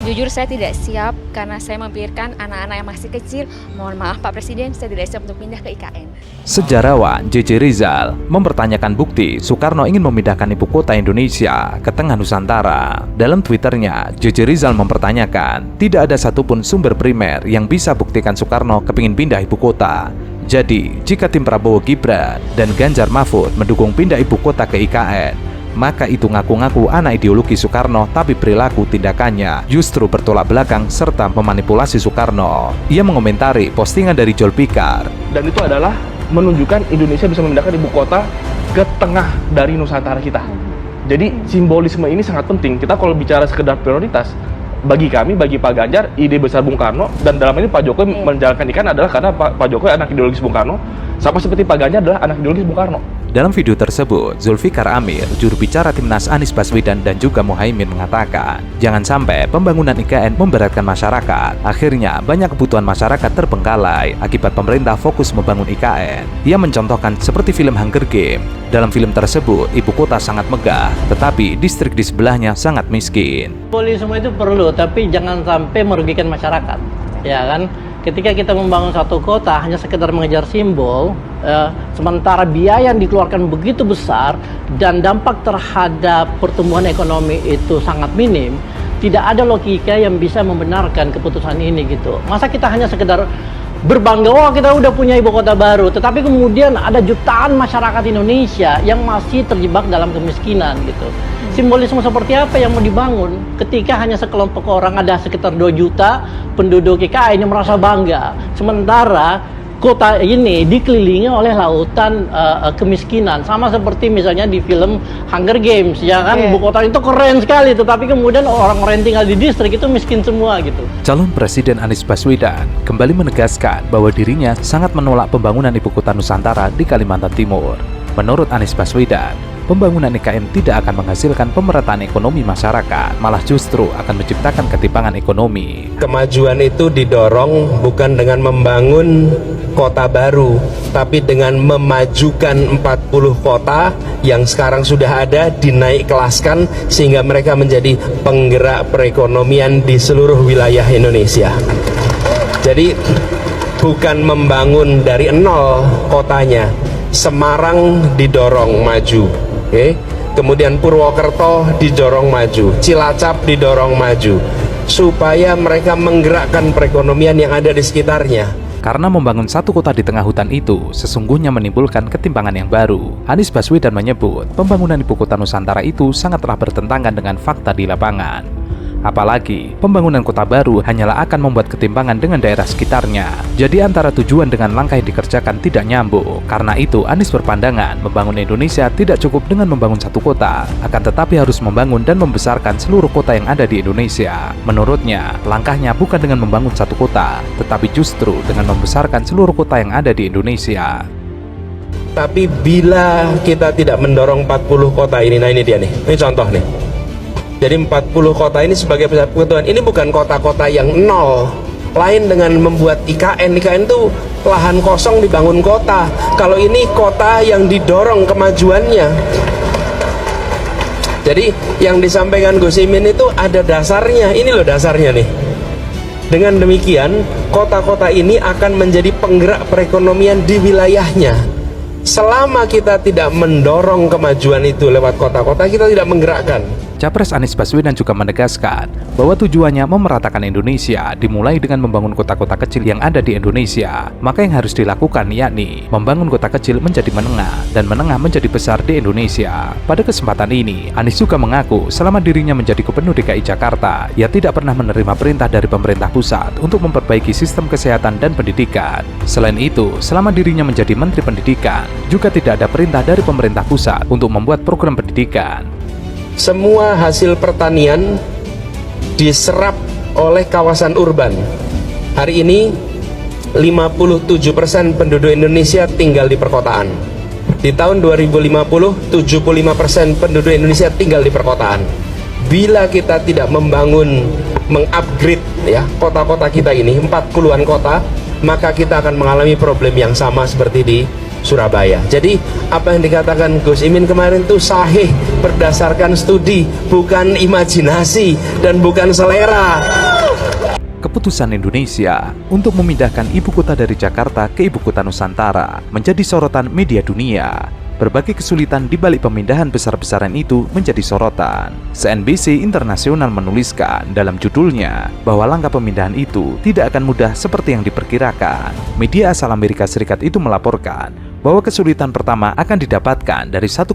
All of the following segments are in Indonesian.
Jujur saya tidak siap karena saya memikirkan anak-anak yang masih kecil. Mohon maaf Pak Presiden, saya tidak siap untuk pindah ke IKN. Sejarawan J.J. Rizal mempertanyakan bukti Soekarno ingin memindahkan ibu kota Indonesia ke tengah Nusantara. Dalam Twitternya, J.J. Rizal mempertanyakan tidak ada satupun sumber primer yang bisa buktikan Soekarno kepingin pindah ibu kota. Jadi, jika tim Prabowo Gibran dan Ganjar Mahfud mendukung pindah ibu kota ke IKN, maka itu ngaku-ngaku anak ideologi Soekarno, tapi perilaku tindakannya justru bertolak belakang serta memanipulasi Soekarno. Ia mengomentari postingan dari Joel Pikar. Dan itu adalah menunjukkan Indonesia bisa memindahkan ibu kota ke tengah dari Nusantara kita. Jadi simbolisme ini sangat penting. Kita kalau bicara sekedar prioritas, bagi kami, bagi Pak Ganjar, ide besar Bung Karno, dan dalam ini Pak Jokowi menjalankan IKN adalah karena Pak Jokowi anak ideologis Bung Karno, sama seperti Pak Ganjar adalah anak ideologis Bung Karno. Dalam video tersebut, Zulfikar Amir, juru bicara Timnas Anies Baswedan dan juga Muhaimin mengatakan, jangan sampai pembangunan IKN memberatkan masyarakat. Akhirnya, banyak kebutuhan masyarakat terbengkalai akibat pemerintah fokus membangun IKN. Ia mencontohkan seperti film Hunger Games. Dalam film tersebut, ibu kota sangat megah, tetapi distrik di sebelahnya sangat miskin. Populisme itu perlu, tapi jangan sampai merugikan masyarakat, ya kan? Ketika kita membangun satu kota hanya sekedar mengejar simbol, sementara biaya yang dikeluarkan begitu besar dan dampak terhadap pertumbuhan ekonomi itu sangat minim, tidak ada logika yang bisa membenarkan keputusan ini gitu. Masa kita hanya sekedar berbangga, oh kita udah punya ibu kota baru, tetapi kemudian ada jutaan masyarakat Indonesia yang masih terjebak dalam kemiskinan gitu. Simbolisme seperti apa yang mau dibangun ketika hanya sekelompok orang, ada sekitar 2 juta penduduk IKN yang merasa bangga, sementara kota ini dikelilingi oleh lautan kemiskinan, sama seperti misalnya di film Hunger Games, ya kan? Ibu kota itu keren sekali, tetapi kemudian orang-orang yang tinggal di distrik itu miskin semua gitu. Calon Presiden Anies Baswedan kembali menegaskan bahwa dirinya sangat menolak pembangunan ibu kota Nusantara di Kalimantan Timur. Menurut Anies Baswedan, pembangunan IKN tidak akan menghasilkan pemerataan ekonomi masyarakat, malah justru akan menciptakan ketimpangan ekonomi. Kemajuan itu didorong bukan dengan membangun kota baru, tapi dengan memajukan 40 kota yang sekarang sudah ada, dinaik kelaskan sehingga mereka menjadi penggerak perekonomian di seluruh wilayah Indonesia. Jadi bukan membangun dari nol kotanya. Semarang didorong maju, kemudian Purwokerto didorong maju, Cilacap didorong maju, supaya mereka menggerakkan perekonomian yang ada di sekitarnya. Karena membangun satu kota di tengah hutan itu sesungguhnya menimbulkan ketimpangan yang baru. Anies Baswedan menyebut pembangunan ibu kota Nusantara itu sangatlah bertentangan dengan fakta di lapangan. Apalagi, pembangunan kota baru hanyalah akan membuat ketimpangan dengan daerah sekitarnya. Jadi antara tujuan dengan langkah yang dikerjakan tidak nyambung. Karena itu, Anies berpandangan membangun Indonesia tidak cukup dengan membangun satu kota, akan tetapi harus membangun dan membesarkan seluruh kota yang ada di Indonesia. Menurutnya, langkahnya bukan dengan membangun satu kota, tetapi justru dengan membesarkan seluruh kota yang ada di Indonesia. Tapi bila kita tidak mendorong 40 kota ini, nah ini dia nih, ini contoh nih. Jadi 40 kota ini sebagai pusat kebutuhan, ini bukan kota-kota yang nol. Lain dengan membuat IKN itu lahan kosong dibangun kota. Kalau ini kota yang didorong kemajuannya. Jadi yang disampaikan Gus Imin itu ada dasarnya, ini loh dasarnya nih. Dengan demikian, kota-kota ini akan menjadi penggerak perekonomian di wilayahnya. Selama kita tidak mendorong kemajuan itu lewat kota-kota, kita tidak menggerakkan. Capres Anies Baswedan juga menegaskan bahwa tujuannya memeratakan Indonesia dimulai dengan membangun kota-kota kecil yang ada di Indonesia. Maka yang harus dilakukan yakni membangun kota kecil menjadi menengah dan menengah menjadi besar di Indonesia. Pada kesempatan ini, Anies juga mengaku selama dirinya menjadi Gubernur DKI Jakarta, ia tidak pernah menerima perintah dari pemerintah pusat untuk memperbaiki sistem kesehatan dan pendidikan. Selain itu, selama dirinya menjadi Menteri Pendidikan, juga tidak ada perintah dari pemerintah pusat untuk membuat program pendidikan. Semua hasil pertanian diserap oleh kawasan urban. Hari ini 57% penduduk Indonesia tinggal di perkotaan. Di tahun 2050, 75% penduduk Indonesia tinggal di perkotaan. Bila kita tidak membangun, mengupgrade ya kota-kota kita ini, 40-an kota, maka kita akan mengalami problem yang sama seperti di Surabaya. Jadi apa yang dikatakan Gus Imin kemarin itu sahih berdasarkan studi, bukan imajinasi dan bukan selera. Keputusan Indonesia untuk memindahkan ibu kota dari Jakarta ke ibu kota Nusantara menjadi sorotan media dunia. Berbagai kesulitan di balik pemindahan besar-besaran itu menjadi sorotan. CNBC Internasional menuliskan dalam judulnya bahwa langkah pemindahan itu tidak akan mudah seperti yang diperkirakan. Media asal Amerika Serikat itu melaporkan bahwa kesulitan pertama akan didapatkan dari 1,9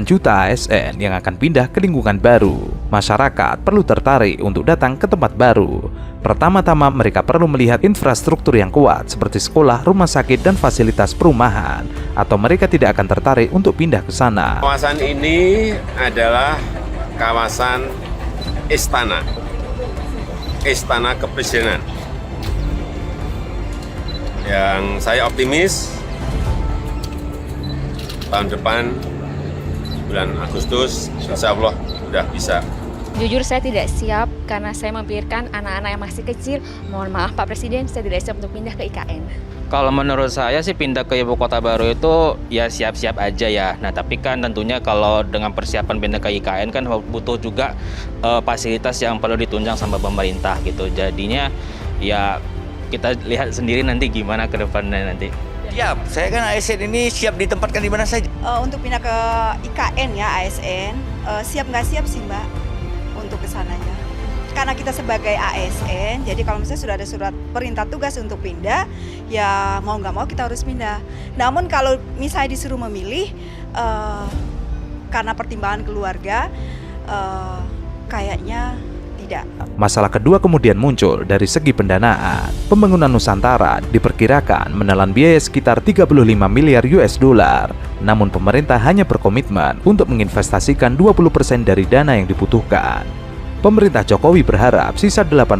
juta ASN yang akan pindah ke lingkungan baru. Masyarakat perlu tertarik untuk datang ke tempat baru. Pertama-tama mereka perlu melihat infrastruktur yang kuat seperti sekolah, rumah sakit, dan fasilitas perumahan, atau mereka tidak akan tertarik untuk pindah ke sana. Kawasan ini adalah kawasan istana kepresidenan, yang saya optimis tahun depan bulan Agustus insya Allah sudah bisa. Jujur saya tidak siap karena saya memikirkan anak-anak yang masih kecil. Mohon maaf Pak Presiden, saya tidak siap untuk pindah ke IKN. Kalau menurut saya sih pindah ke ibu kota baru itu ya siap-siap aja ya. Nah tapi kan tentunya kalau dengan persiapan pindah ke IKN kan butuh juga fasilitas yang perlu ditunjang sama pemerintah gitu. Jadinya ya kita lihat sendiri nanti gimana ke depannya nanti. Siap, saya kan ASN ini siap ditempatkan di mana saja. Untuk pindah ke IKN ya ASN, siap nggak siap sih Mbak untuk kesananya. Karena kita sebagai ASN, jadi kalau misalnya sudah ada surat perintah tugas untuk pindah, ya mau nggak mau kita harus pindah. Namun kalau misalnya disuruh memilih, karena pertimbangan keluarga, kayaknya tidak. Masalah kedua kemudian muncul dari segi pendanaan. Pembangunan Nusantara diperkirakan menelan biaya sekitar 35 miliar US dollar. Namun pemerintah hanya berkomitmen untuk menginvestasikan 20% dari dana yang dibutuhkan. Pemerintah Jokowi berharap sisa 80%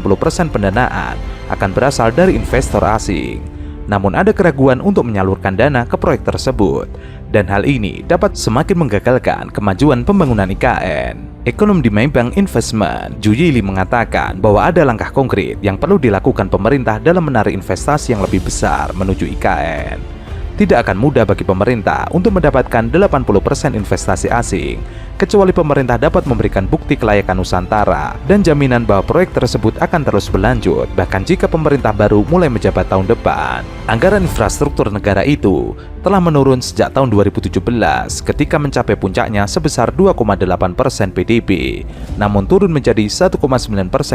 pendanaan akan berasal dari investor asing. Namun ada keraguan untuk menyalurkan dana ke proyek tersebut. Dan hal ini dapat semakin menggagalkan kemajuan pembangunan IKN. Ekonom di Maybank Investment, Ju Yili mengatakan bahwa ada langkah konkret yang perlu dilakukan pemerintah dalam menarik investasi yang lebih besar menuju IKN. Tidak akan mudah bagi pemerintah untuk mendapatkan 80% investasi asing, kecuali pemerintah dapat memberikan bukti kelayakan Nusantara dan jaminan bahwa proyek tersebut akan terus berlanjut, bahkan jika pemerintah baru mulai menjabat tahun depan. Anggaran infrastruktur negara itu telah menurun sejak tahun 2017 ketika mencapai puncaknya sebesar 2,8% PDB, namun turun menjadi 1,9%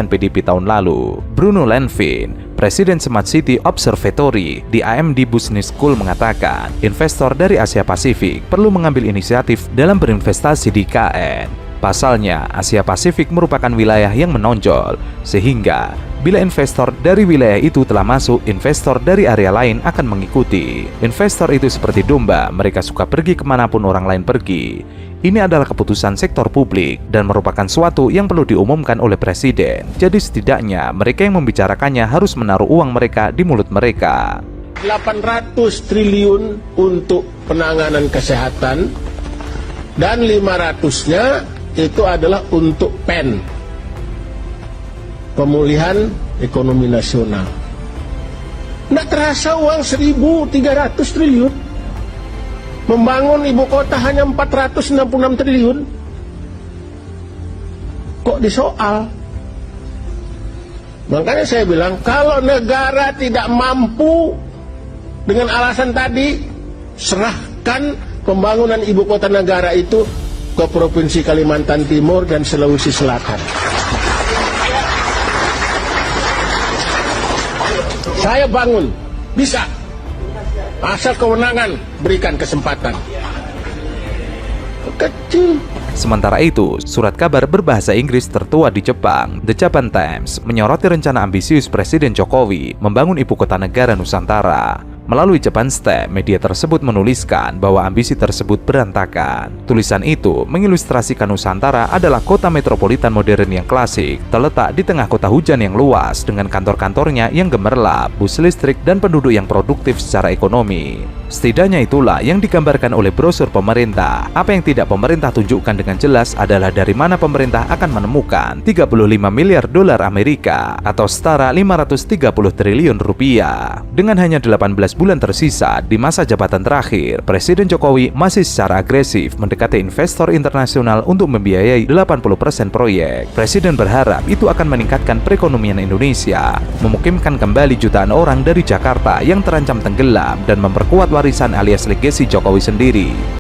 PDB tahun lalu. Bruno Lanvin, Presiden Smart City Observatory di AMD Business School mengatakan, investor dari Asia Pasifik perlu mengambil inisiatif dalam berinvestasi di IKN. Pasalnya, Asia Pasifik merupakan wilayah yang menonjol, sehingga bila investor dari wilayah itu telah masuk, investor dari area lain akan mengikuti. Investor itu seperti domba, mereka suka pergi kemanapun orang lain pergi. Ini adalah keputusan sektor publik dan merupakan suatu yang perlu diumumkan oleh Presiden. Jadi setidaknya mereka yang membicarakannya harus menaruh uang mereka di mulut mereka. 800 triliun untuk penanganan kesehatan dan 500-nya itu adalah untuk PEN, pemulihan ekonomi nasional. Nggak terasa uang 1.300 triliun. Membangun ibu kota hanya 466 triliun. Kok disoal? Makanya saya bilang, kalau negara tidak mampu dengan alasan tadi, serahkan pembangunan ibu kota negara itu ke Provinsi Kalimantan Timur dan Sulawesi Selatan. Saya bangun, bisa. Asal kewenangan, berikan kesempatan. Kecil. Sementara itu, surat kabar berbahasa Inggris tertua di Jepang, The Japan Times, menyoroti rencana ambisius Presiden Jokowi membangun ibu kota negara Nusantara. Melalui Japan Stamp, media tersebut menuliskan bahwa ambisi tersebut berantakan. Tulisan itu mengilustrasikan Nusantara adalah kota metropolitan modern yang klasik, terletak di tengah kota hujan yang luas dengan kantor-kantornya yang gemerlap, bus listrik, dan penduduk yang produktif secara ekonomi. Setidaknya itulah yang digambarkan oleh brosur pemerintah. Apa yang tidak pemerintah tunjukkan dengan jelas adalah dari mana pemerintah akan menemukan 35 miliar dolar Amerika atau setara 530 triliun rupiah. Dengan hanya 18 bulan tersisa di masa jabatan terakhir, Presiden Jokowi masih secara agresif mendekati investor internasional untuk membiayai 80% proyek. Presiden berharap itu akan meningkatkan perekonomian Indonesia, memukimkan kembali jutaan orang dari Jakarta yang terancam tenggelam dan memperkuat warisan alias legasi Jokowi sendiri.